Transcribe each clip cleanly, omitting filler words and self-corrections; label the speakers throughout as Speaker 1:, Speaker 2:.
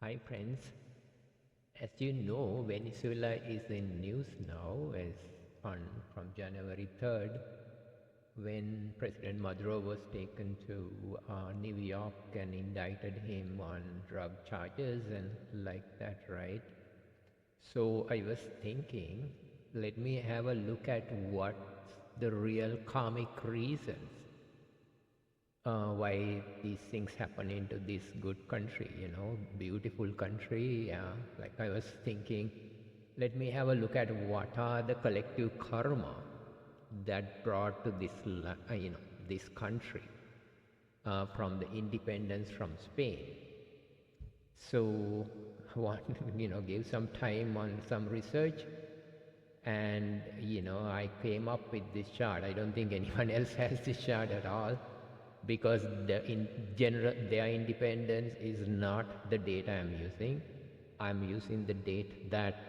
Speaker 1: Hi friends, as you know, Venezuela is in news now as on from January 3rd when President Maduro was taken to New York and indicted him on drug charges and like that, right? So I was thinking, let me have a look at what the real karmic reasons why these things happen into this good country, beautiful country. Yeah, like I was thinking, let me have a look at what are the collective karma that brought to this country from the independence from Spain. So, what give some time on some research, and I came up with this chart. I don't think anyone else has this chart at all, because in general their independence is not the date I am using. I'm using the date that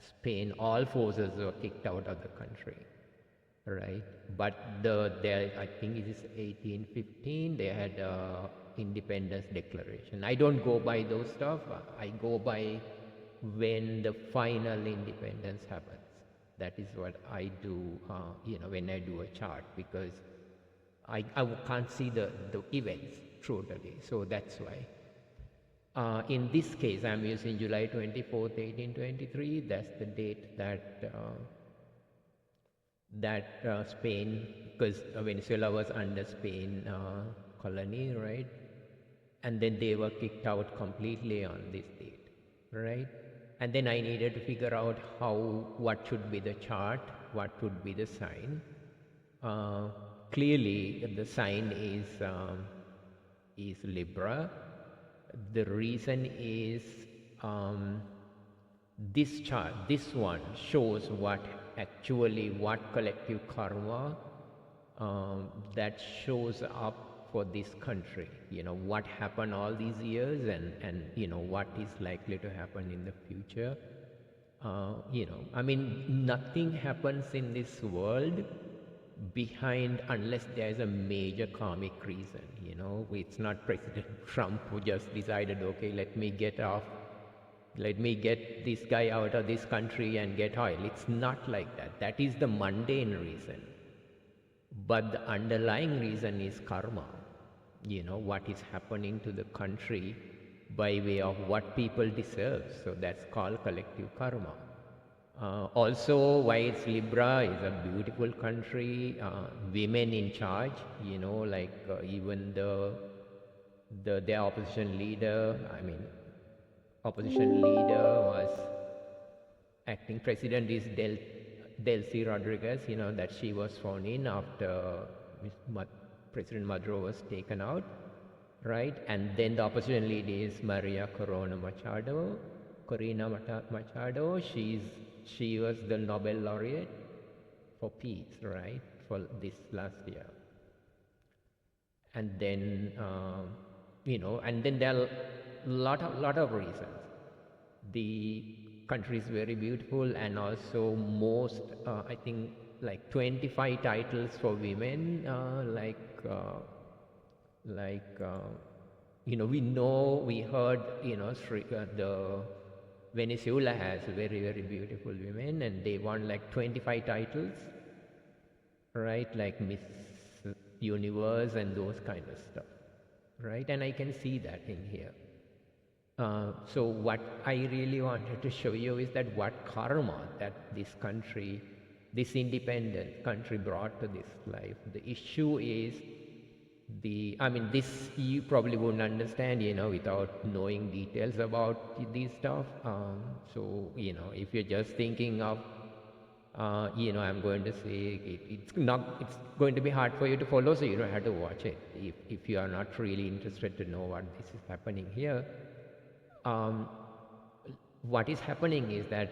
Speaker 1: Spain, all forces were kicked out of the country, right? But I think it is 1815, they had a independence declaration. I don't go by those stuff. I go by when the final independence happens. That is what I do, when I do a chart, because I can't see the events totally. So that's why. In this case, I'm using July 24th, 1823. That's the date that Spain, because Venezuela was under Spain colony, right? And then they were kicked out completely on this date, right? And then I needed to figure out what should be the chart, what would be the sign. Clearly, the sign is Libra. The reason is this chart, this one shows what collective karma that shows up for this country. What happened all these years, and what is likely to happen in the future. Nothing happens in this world behind unless there's a major karmic reason. It's not President Trump who just decided, okay, let me get this guy out of this country and get oil. It's not like that. That is the mundane reason. But the underlying reason is karma. What is happening to the country by way of what people deserve. So that's called collective karma. Also, why it's Libra is a beautiful country, women in charge, even their opposition leader was acting president is Delcy Rodriguez, that she was sworn in after President Maduro was taken out, right? And then the opposition leader is Maria Corina Machado. She was the Nobel laureate for peace, right, for this last year. And then, and then there are lot of reasons. The country is very beautiful, and also most, I think, like 25 titles for women, we heard, the Venezuela has very, very beautiful women, and they won like 25 titles, right? Like Miss Universe and those kind of stuff, right? And I can see that in here. So what I really wanted to show you is that what karma that this country, this independent country brought to this life. The issue is this you probably wouldn't understand, without knowing details about these stuff. So, if you're just thinking of, I'm going to say it's going to be hard for you to follow, so you don't have to watch it if you are not really interested to know what this is happening here. What is happening is that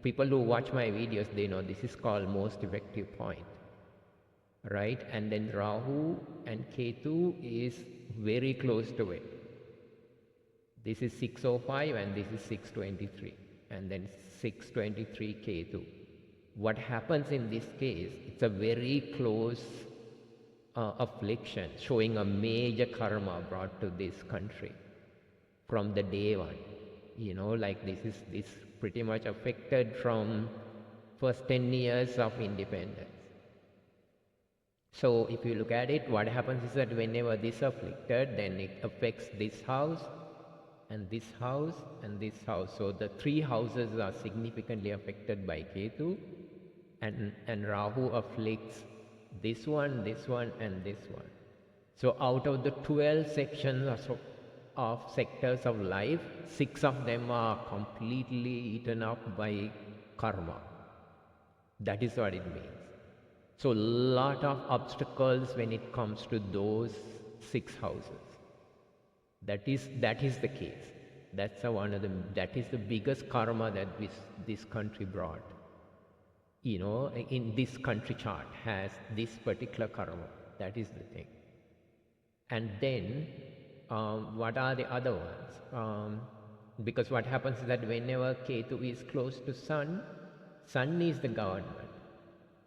Speaker 1: people who watch my videos, they know this is called most effective point. Right? And then Rahu and Ketu is very close to it. This is 605 and this is 623, and then 623 Ketu. What happens in this case, it's a very close affliction, showing a major karma brought to this country from the day one. Like this pretty much affected from first 10 years of independence. So if you look at it, what happens is that whenever this afflicted, then it affects this house and this house and this house. So the three houses are significantly affected by Ketu, and Rahu afflicts this one, and this one. So out of the 12 sections of sectors of life, 6 of them are completely eaten up by karma. That is what it means. So lot of obstacles when it comes to those 6 houses. That is the case. That is the biggest karma that this country brought. In this country chart has this particular karma. That is the thing. And then, what are the other ones? Because what happens is that whenever Ketu is close to Sun is the government.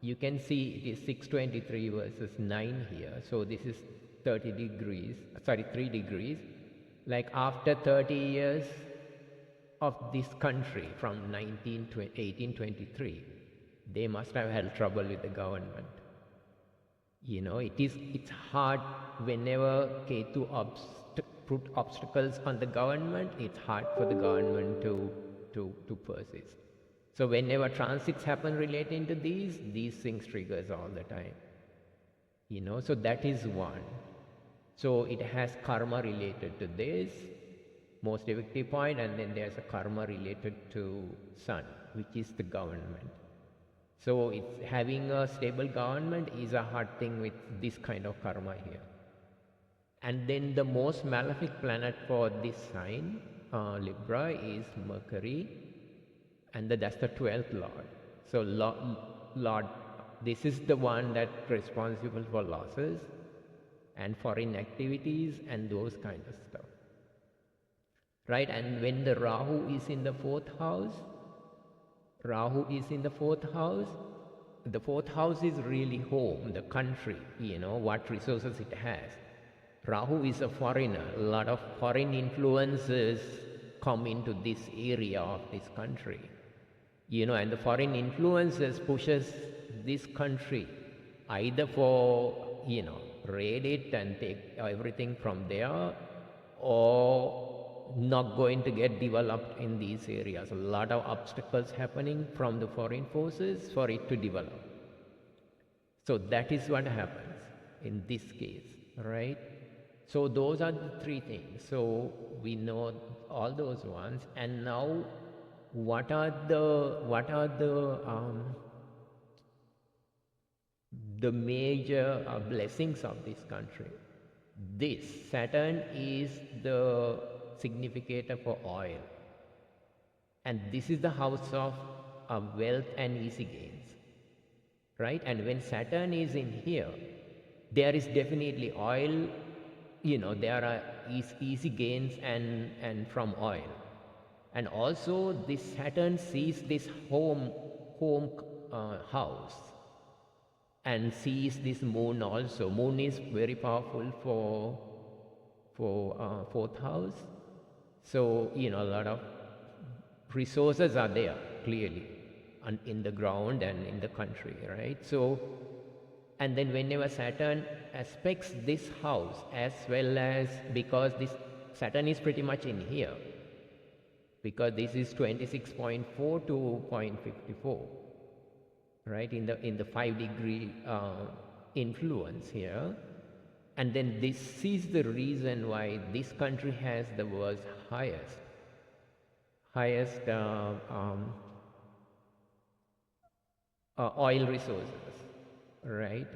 Speaker 1: You can see it is 623 versus 9 here. So this is 3 degrees. Like after 30 years of this country from 1823, they must have had trouble with the government. It's hard whenever Ketu put obstacles on the government, it's hard for the government to persist. So whenever transits happen relating to these things triggers all the time. So that is one. So it has karma related to this, most effective point, and then there's a karma related to Sun, which is the government. So it's having a stable government is a hard thing with this kind of karma here. And then the most malefic planet for this sign, Libra, is Mercury, and that's the 12th Lord. So Lord, this is the one that's responsible for losses and foreign activities and those kind of stuff. Right? And when the Rahu is in the 4th house, the 4th house is really home, the country, what resources it has. Rahu is a foreigner. A lot of foreign influences come into this area of this country. And the foreign influences pushes this country either for, raid it and take everything from there, or not going to get developed in these areas. A lot of obstacles happening from the foreign forces for it to develop. So that is what happens in this case, right? So those are the 3 things. So we know all those ones, and now what are the major blessings of this country? This Saturn is the significator for oil, and this is the house of wealth and easy gains, right? And when Saturn is in here, there is definitely oil. There are easy gains and from oil. And also this Saturn sees this home house and sees this moon also. Moon is very powerful for 4th house. So, a lot of resources are there, clearly, in the ground and in the country, right? So, and then whenever Saturn aspects this house, as well as, because this Saturn is pretty much in here, because this is 26.4 to 0.54, right, in the 5 degree influence here. And then this is the reason why this country has the world's highest oil resources, right?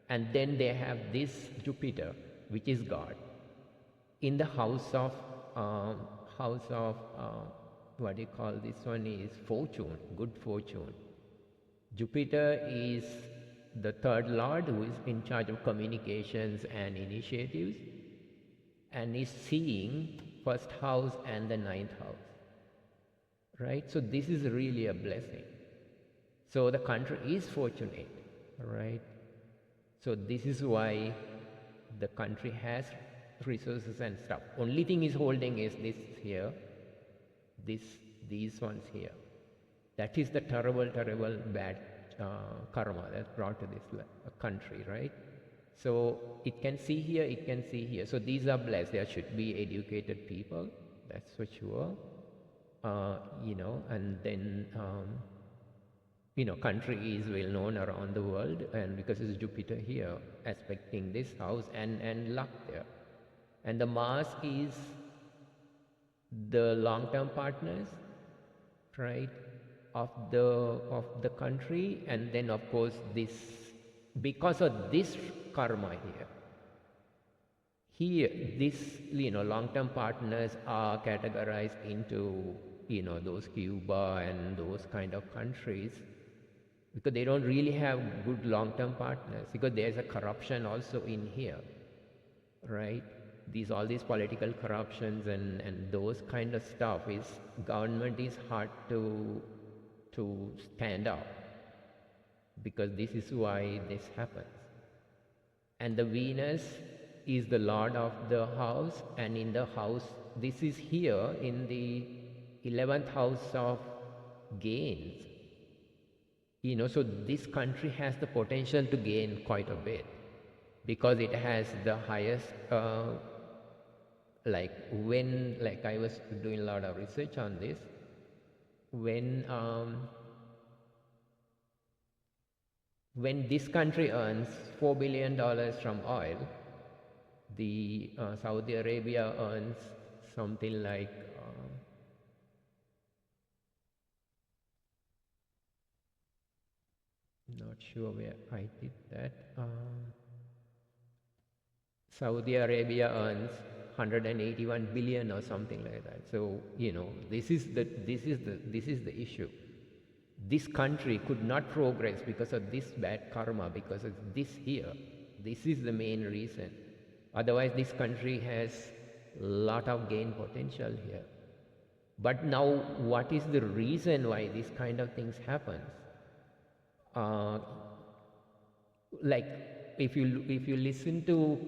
Speaker 1: And then they have this Jupiter, which is God, in the house of what do you call this one, is fortune, good fortune. Jupiter is the 3rd Lord, who is in charge of communications and initiatives, and is seeing 1st house and the 9th house, right? So this is really a blessing. So the country is fortunate, right? So this is why the country has resources and stuff. Only thing is holding is this here, these ones here. That is the terrible, terrible bad karma that's brought to this country, right? So it can see here, it can see here. So these are blessed. There should be educated people, that's for sure. And then, country is well known around the world, and because it's Jupiter here aspecting this house and luck there. And the Mars is the long-term partners, right, of the country. And then of course this, because of this karma here this long-term partners are categorized into those Cuba and those kind of countries, because they don't really have good long-term partners, because there's a corruption also in here, right? All these political corruptions and those kind of stuff is, government is hard to stand up, because this is why this happens. And the Venus is the lord of the house, and in the house, this is here in the 11th house of gains. So this country has the potential to gain quite a bit, because it has the highest, I was doing a lot of research on this, when this country earns $4 billion from oil, the Saudi Arabia earns something like not sure where I did that. Saudi Arabia earns 181 billion or something like that. So this is the issue. This country could not progress because of this bad karma, because of this here. This is the main reason. Otherwise, this country has a lot of gain potential here. But now, what is the reason why these kind of things happen? If you listen to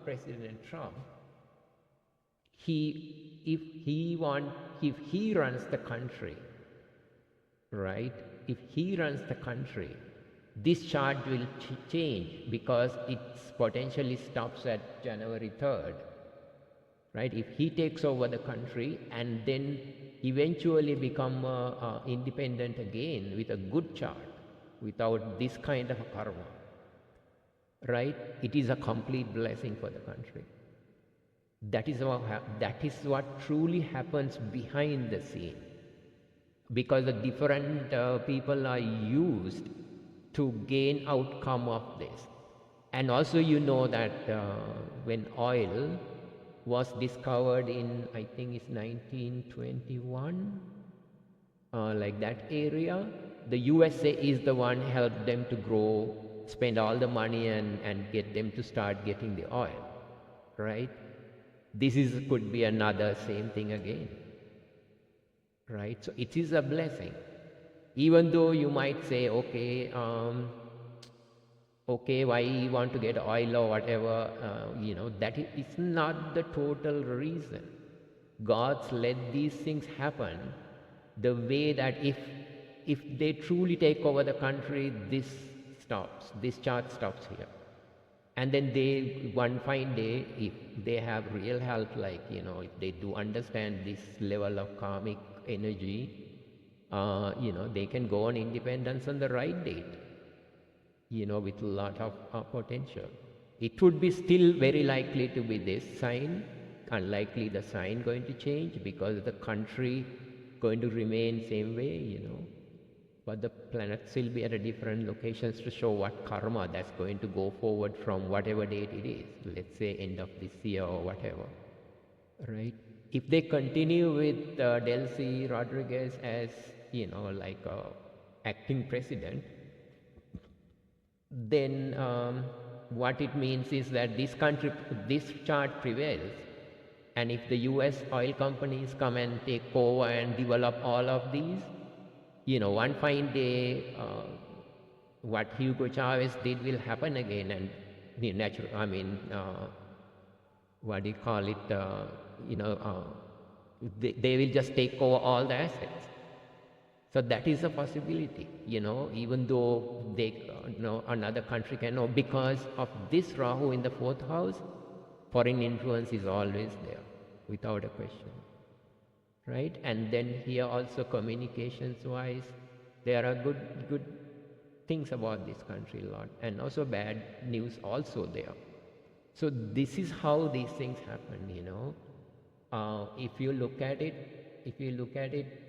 Speaker 1: President Trump, if he runs the country, right? If he runs the country, this chart will change, because it potentially stops at January 3rd, right? If he takes over the country and then eventually become independent again with a good chart, without this kind of a karma, right? It is a complete blessing for the country. That is what truly happens behind the scene, because the different people are used to gain outcome of this. And also that when oil was discovered in, I think it's 1921, like that area, the USA is the one helped them to grow, spend all the money and get them to start getting the oil, right? This could be another same thing again, right? So it is a blessing. Even though you might say, okay, why you want to get oil or whatever, that is not the total reason. God's let these things happen the way that if they truly take over the country, this chart stops here. And then one fine day, if they have real help, if they do understand this level of karmic energy, they can go on independence on the right date, with a lot of potential. It would be still very likely to be this sign, unlikely the sign going to change, because the country going to remain same way, but the planets will be at a different locations to show what karma that's going to go forward from whatever date it is, let's say end of this year or whatever, right? If they continue with Delcy Rodriguez as, acting president, then what it means is that this chart prevails. And if the US oil companies come and take over and develop all of these, one fine day, what Hugo Chavez did will happen again, and what do you call it, you know, they will just take over all the assets. So that is a possibility, even though another country can know, because of this Rahu in the fourth house, foreign influence is always there, without a question, right? And then here also communications wise, there are good things about this country a lot, and also bad news also there. So this is how these things happen. If you look at it,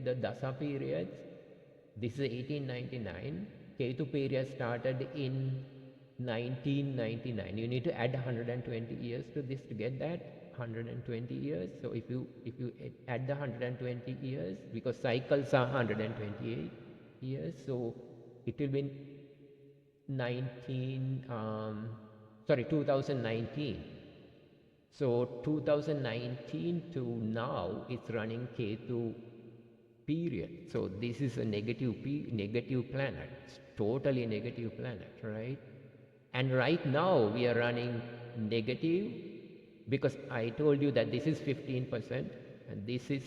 Speaker 1: the Dasa periods, this is 1899. Ketu period started in 1999. You need to add 120 years to this to get that 120 years. So if you add the 120 years, because cycles are 128 years, so it will be 2019. So 2019 to now, it's running Ketu period. So this is a negative planet. It's totally negative planet, right? And right now we are running negative, because I told you that this is 15% and this is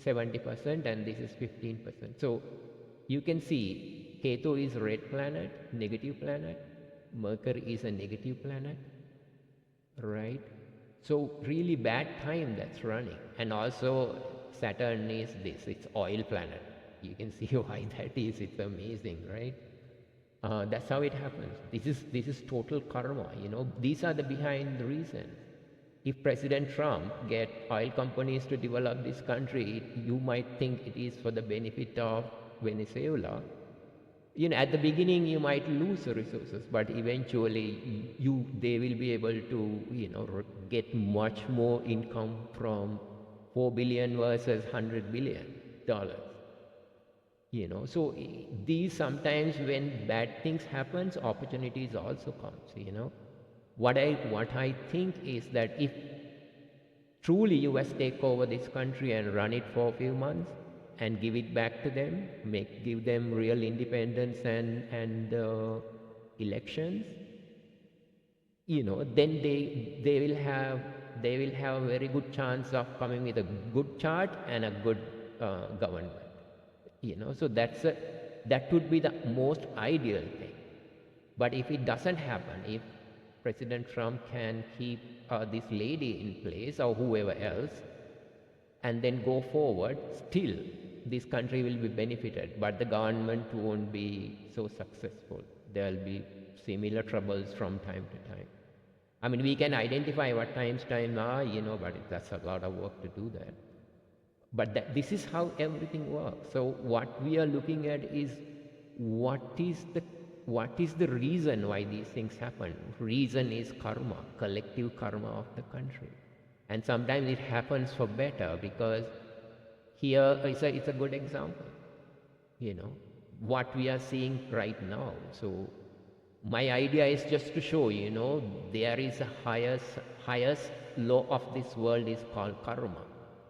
Speaker 1: 70%, and this is 15%. So you can see Ketu is red planet, negative planet. Mercury is a negative planet, right? So really bad time that's running. And also Saturn is this, it's oil planet. You can see why that is. It's amazing, right? That's how it happens. This is total karma. These are the behind the reasons. If President Trump get oil companies to develop this country, you might think it is for the benefit of Venezuela. At the beginning you might lose the resources, but eventually they will be able to get much more income from 4 billion versus $100 billion. So these sometimes, when bad things happens, opportunities also comes. What I think is that if truly US take over this country and run it for a few months and give it back to them, give them real independence and elections, then they will have a very good chance of coming with a good chart and a good government. So that would be the most ideal thing. But if it doesn't happen, if President Trump can keep this lady in place, or whoever else, and then go forward, still this country will be benefited, but the government won't be so successful. There will be similar troubles from time to time. I mean, we can identify what times are, but that's a lot of work to do that. But this is how everything works. So what we are looking at is what is the reason why these things happen. Reason is karma, collective karma of the country. And sometimes it happens for better, because here it's a good example, what we are seeing right now. So my idea is just to show, there is a highest law of this world is called karma.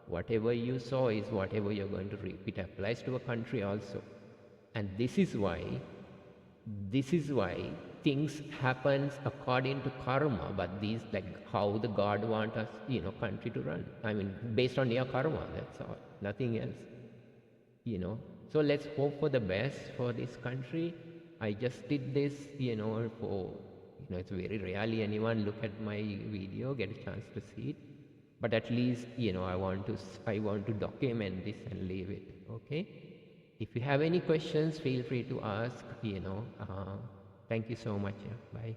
Speaker 1: Whatever you sow is whatever you're going to reap. It applies to a country also. And this is why things happens according to karma, but these, like how the God want us, country to run. I mean, based on your karma, that's all, nothing else. So let's hope for the best for this country. I just did this, for, it's very rarely anyone look at my video, get a chance to see it. But at least, I want to document this and leave it, okay? If you have any questions, feel free to ask, Thank you so much. Yeah. Bye.